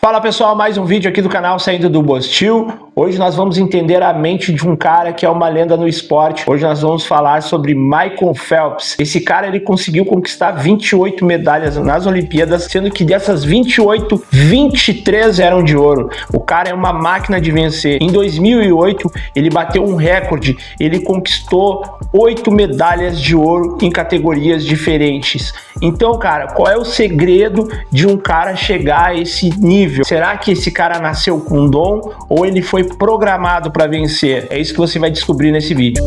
Fala pessoal, mais um vídeo aqui do canal Saindo do Bostil. Hoje nós vamos entender a mente de um cara que é uma lenda no esporte. Hoje nós vamos falar sobre Michael Phelps. Esse cara, ele conseguiu conquistar 28 medalhas nas Olimpíadas, sendo que dessas 28, 23 eram de ouro. O cara é uma máquina de vencer. Em 2008, ele bateu um recorde. Ele conquistou 8 medalhas de ouro em categorias diferentes. Então, cara, qual é o segredo de um cara chegar a esse nível? Será que esse cara nasceu com dom ou ele foi programado para vencer? É isso que você vai descobrir nesse vídeo.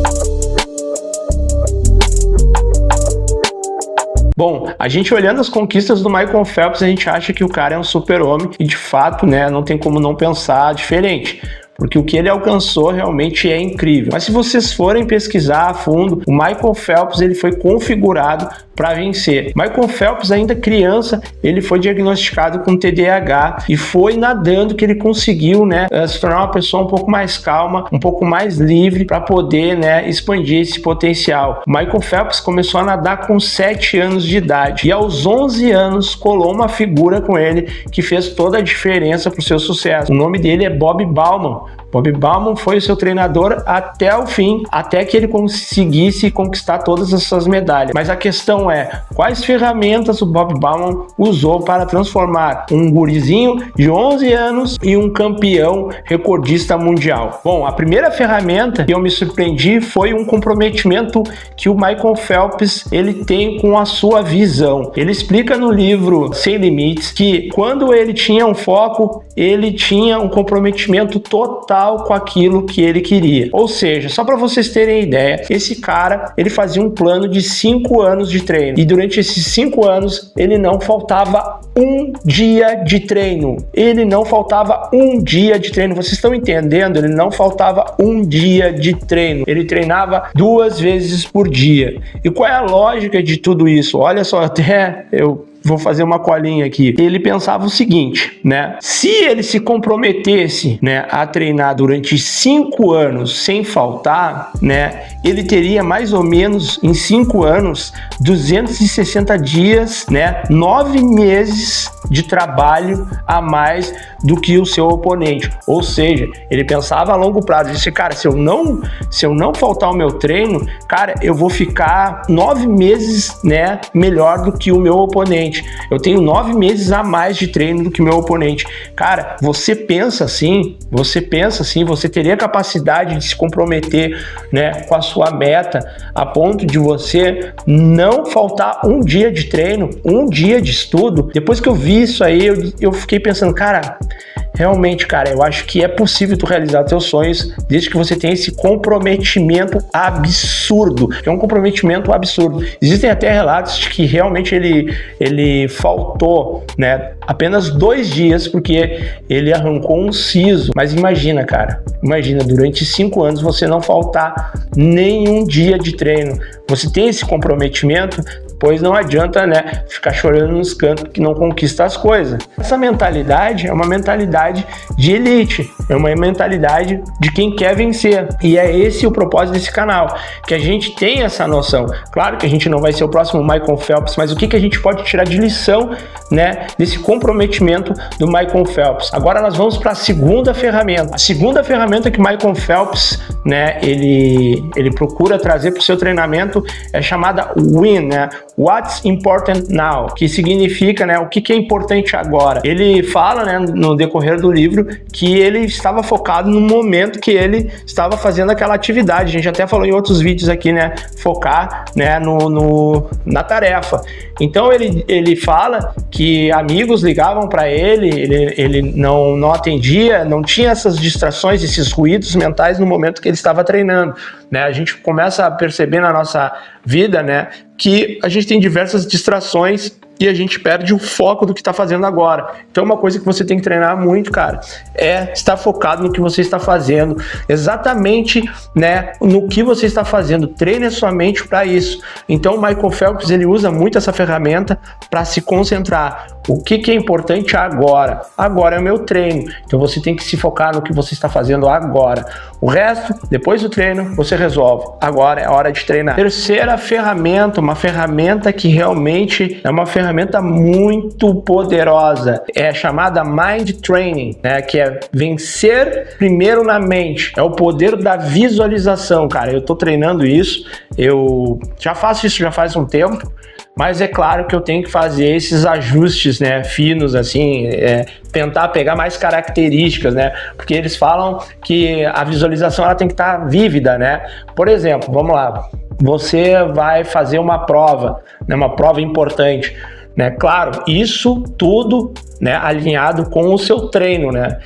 Bom, a gente olhando as conquistas do Michael Phelps, a gente acha que o cara é um super-homem e de fato, né, não tem como não pensar diferente. Porque o que ele alcançou realmente é incrível. Mas se vocês forem pesquisar a fundo, o Michael Phelps ele foi configurado para vencer. Michael Phelps, ainda criança, ele foi diagnosticado com TDAH e foi nadando que ele conseguiu, né, se tornar uma pessoa um pouco mais calma, um pouco mais livre para poder, né, expandir esse potencial. O Michael Phelps começou a nadar com 7 anos de idade e aos 11 anos colou uma figura com ele que fez toda a diferença para o seu sucesso. O nome dele é Bob Bauman. Bob Bauman foi o seu treinador até o fim, até que ele conseguisse conquistar todas essas medalhas. Mas a questão é, quais ferramentas o Bob Bauman usou para transformar um gurizinho de 11 anos em um campeão recordista mundial? Bom, a primeira ferramenta que eu me surpreendi foi um comprometimento que o Michael Phelps ele tem com a sua visão. Ele explica no livro Sem Limites que quando ele tinha um foco, ele tinha um comprometimento total com aquilo que ele queria. Ou seja, só para vocês terem ideia, esse cara, ele fazia um plano de 5 anos de treino. E durante esses 5 anos, ele não faltava um dia de treino. Ele não faltava um dia de treino. Vocês estão entendendo? Ele não faltava um dia de treino. Ele treinava 2 vezes por dia. E qual é a lógica de tudo isso? Olha só, até eu vou fazer uma colinha aqui. Ele pensava o seguinte, né? Se ele se comprometesse, né, a treinar durante 5 anos sem faltar, né, ele teria mais ou menos em 5 anos 260 dias, né, 9 meses de trabalho a mais do que o seu oponente. Ou seja, ele pensava a longo prazo. Disse, cara, se eu não faltar o meu treino, cara, eu vou ficar 9 meses, né, melhor do que o meu oponente. Eu tenho 9 meses a mais de treino do que meu oponente. Cara, você pensa assim, você teria capacidade de se comprometer, né, com a sua meta a ponto de você não faltar um dia de treino, um dia de estudo? Depois que eu vi isso aí, eu fiquei pensando, cara, realmente, cara, eu acho que é possível tu realizar teus sonhos desde que você tenha esse comprometimento absurdo. É um comprometimento absurdo. Existem até relatos de que realmente ele faltou, né, apenas 2 dias porque ele arrancou um siso. Mas imagina, cara, imagina, durante 5 anos você não faltar nenhum dia de treino. Você tem esse comprometimento, pois não adianta, né, ficar chorando nos cantos que não conquista as coisas. Essa mentalidade é uma mentalidade de elite, é uma mentalidade de quem quer vencer. E é esse o propósito desse canal, que a gente tem essa noção. Claro que a gente não vai ser o próximo Michael Phelps, mas o que a gente pode tirar de lição, né, desse comprometimento do Michael Phelps? Agora nós vamos para a segunda ferramenta. A segunda ferramenta que Michael Phelps, né, ele procura trazer para o seu treinamento é chamada WIN, né? What's Important Now, que significa, né, o que é importante agora. Ele fala, né, no decorrer do livro que ele estava focado no momento que ele estava fazendo aquela atividade. A gente até falou em outros vídeos aqui, né, focar, né, na tarefa. Então ele fala que amigos ligavam para ele não atendia, não tinha essas distrações, esses ruídos mentais no momento que ele estava treinando, né? A gente começa a perceber na nossa vida, né, que a gente tem diversas distrações e a gente perde o foco do que está fazendo agora. Então uma coisa que você tem que treinar muito, cara, é estar focado no que você está fazendo, exatamente, né, no que você está fazendo. Treine a sua mente para isso. Então o Michael Phelps, ele usa muito essa ferramenta para se concentrar. O que é importante agora? Agora é o meu treino. Então você tem que se focar no que você está fazendo agora. O resto, depois do treino, você resolve. Agora é hora de treinar. Terceira ferramenta, uma ferramenta que realmente é uma ferramenta muito poderosa. É chamada Mind Training, né? Que é vencer primeiro na mente. É o poder da visualização, cara. Eu tô treinando isso. Eu já faço isso já faz um tempo. Mas é claro que eu tenho que fazer esses ajustes, né, finos, assim, tentar pegar mais características, né, porque eles falam que a visualização ela tem que estar vívida, né. Por exemplo, vamos lá, você vai fazer uma prova, né, uma prova importante, né, claro, isso tudo, né, alinhado com o seu treino, né.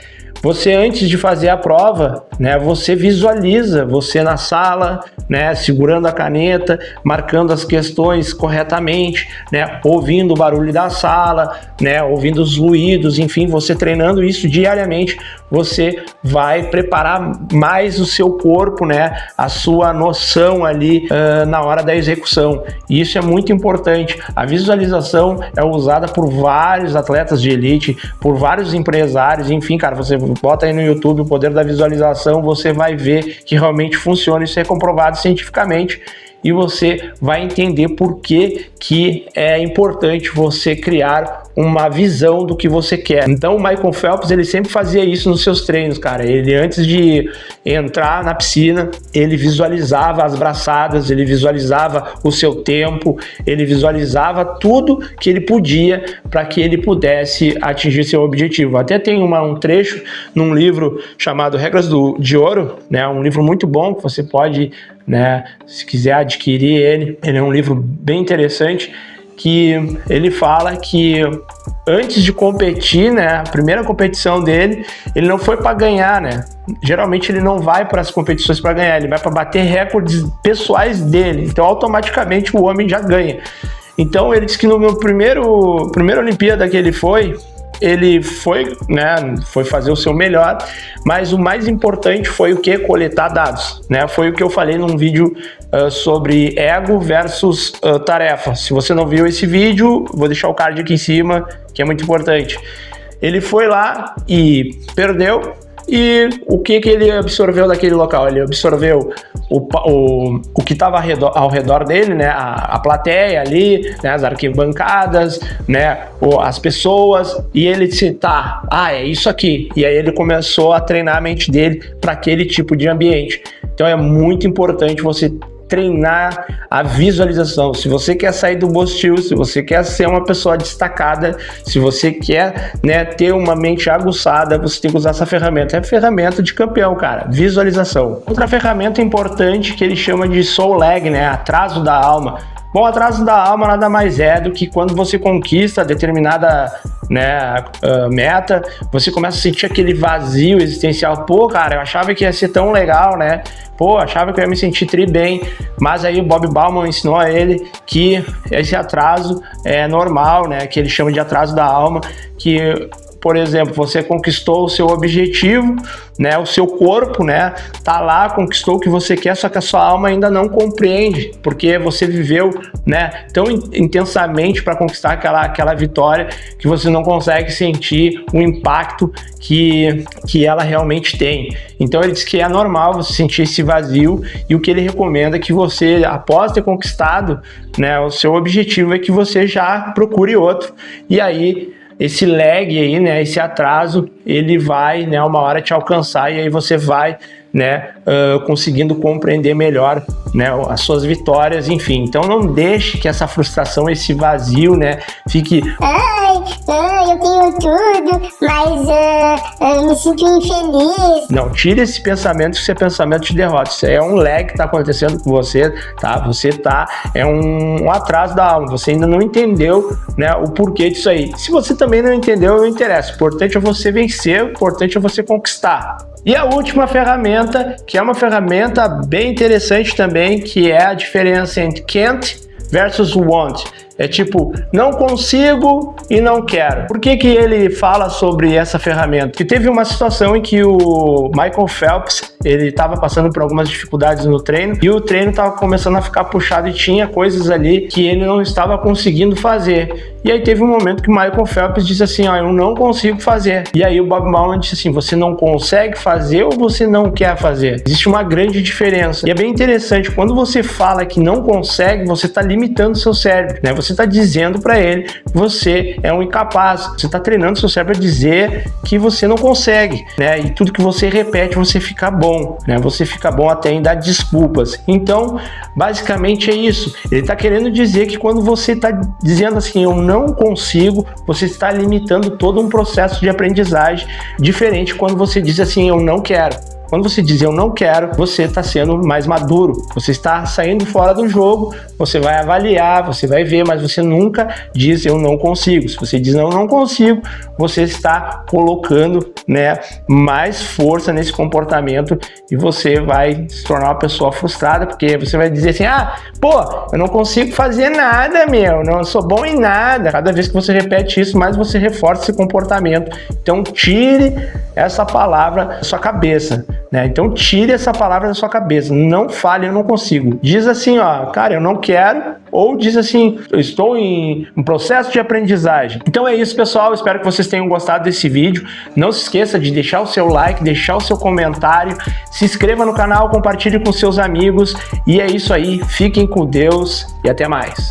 Você, antes de fazer a prova, né, você visualiza você na sala, né, segurando a caneta, marcando as questões corretamente, né, ouvindo o barulho da sala, né, ouvindo os ruídos, enfim, você treinando isso diariamente, você vai preparar mais o seu corpo, né, a sua noção ali na hora da execução. E isso é muito importante. A visualização é usada por vários atletas de elite, por vários empresários, enfim, cara, você bota aí no YouTube o poder da visualização, você vai ver que realmente funciona, isso é comprovado cientificamente, e você vai entender por que é importante você criar uma visão do que você quer. Então o Michael Phelps, ele sempre fazia isso nos seus treinos, cara. Ele, antes de entrar na piscina, ele visualizava as braçadas, ele visualizava o seu tempo, ele visualizava tudo que ele podia para que ele pudesse atingir seu objetivo. Até tem um trecho num livro chamado Regras de Ouro, né? Um livro muito bom que você pode, né, se quiser adquirir ele é um livro bem interessante, que ele fala que antes de competir, né, a primeira competição dele, ele não foi para ganhar, né? Geralmente ele não vai para as competições para ganhar, ele vai para bater recordes pessoais dele. Então automaticamente o homem já ganha. Então ele disse que no meu primeira Olimpíada que ele foi, né, foi fazer o seu melhor, mas o mais importante foi o que? Coletar dados, né? Foi o que eu falei num vídeo sobre ego versus tarefa. Se você não viu esse vídeo, vou deixar o card aqui em cima, que é muito importante. Ele foi lá e perdeu. E o que ele absorveu daquele local? Ele absorveu o que estava ao redor dele, né? A plateia ali, né? As arquibancadas, né? As pessoas, e ele disse, tá, é isso aqui. E aí ele começou a treinar a mente dele para aquele tipo de ambiente. Então é muito importante você treinar a visualização. Se você quer sair do bostil, se você quer ser uma pessoa destacada, se você quer, né, ter uma mente aguçada, você tem que usar essa ferramenta. É a ferramenta de campeão, cara. Visualização. Outra ferramenta importante que ele chama de soul lag, né, atraso da alma. Bom, atraso da alma nada mais é do que quando você conquista determinada, né, meta, você começa a sentir aquele vazio existencial. Pô, cara, eu achava que ia ser tão legal, né? Pô, achava que eu ia me sentir bem, mas aí o Bob Bauman ensinou a ele que esse atraso é normal, né? Que ele chama de atraso da alma, que, por exemplo, você conquistou o seu objetivo, né? O seu corpo, né? Tá lá, conquistou o que você quer, só que a sua alma ainda não compreende, porque você viveu, né, tão intensamente para conquistar aquela vitória que você não consegue sentir o impacto que ela realmente tem. Então ele diz que é normal você sentir esse vazio, e o que ele recomenda é que você, após ter conquistado, né, o seu objetivo, é que você já procure outro, e aí esse lag aí, né, esse atraso, ele vai, né, uma hora te alcançar, e aí você vai, né, conseguindo compreender melhor, né, as suas vitórias, enfim. Então não deixe que essa frustração, esse vazio, né, fique... eu tenho tudo, mas eu me sinto infeliz. Não, tire esse pensamento, que isso é pensamento de derrota. Isso é um lag que está acontecendo com você, tá? É um atraso da alma. Você ainda não entendeu, né, o porquê disso aí. Se você também não entendeu, não interessa. O importante é você vencer, o importante é você conquistar. E a última ferramenta, que é uma ferramenta bem interessante também, que é a diferença entre can't versus want. É tipo, não consigo e não quero. Por que que ele fala sobre essa ferramenta? Que teve uma situação em que o Michael Phelps, ele estava passando por algumas dificuldades no treino e o treino estava começando a ficar puxado e tinha coisas ali que ele não estava conseguindo fazer. E aí teve um momento que o Michael Phelps disse assim, ó, eu não consigo fazer. E aí o Bob Bauman disse assim, você não consegue fazer ou você não quer fazer? Existe uma grande diferença. E é bem interessante, quando você fala que não consegue, você está limitando o seu cérebro, né? Você está dizendo para ele que você é um incapaz. Você está treinando o seu cérebro a dizer que você não consegue, né? E tudo que você repete, você fica bom, né? Você fica bom até em dar desculpas. Então, basicamente é isso. Ele está querendo dizer que quando você está dizendo assim, eu não consigo, você está limitando todo um processo de aprendizagem diferente quando você diz assim, eu não quero. Quando você diz eu não quero, você está sendo mais maduro, você está saindo fora do jogo, você vai avaliar, você vai ver, mas você nunca diz eu não consigo. Se você diz eu não consigo, você está colocando, né, mais força nesse comportamento e você vai se tornar uma pessoa frustrada, porque você vai dizer assim, ah, pô, eu não consigo fazer nada, meu, não sou bom em nada. Cada vez que você repete isso, mais você reforça esse comportamento. Então tire essa palavra da sua cabeça, né? Então tire essa palavra da sua cabeça, não fale eu não consigo. Diz assim, ó, cara, eu não quero, ou diz assim, eu estou em um processo de aprendizagem. Então é isso, pessoal, espero que vocês tenham gostado desse vídeo. Não se esqueça de deixar o seu like, deixar o seu comentário, se inscreva no canal, compartilhe com seus amigos, e é isso aí, fiquem com Deus e até mais.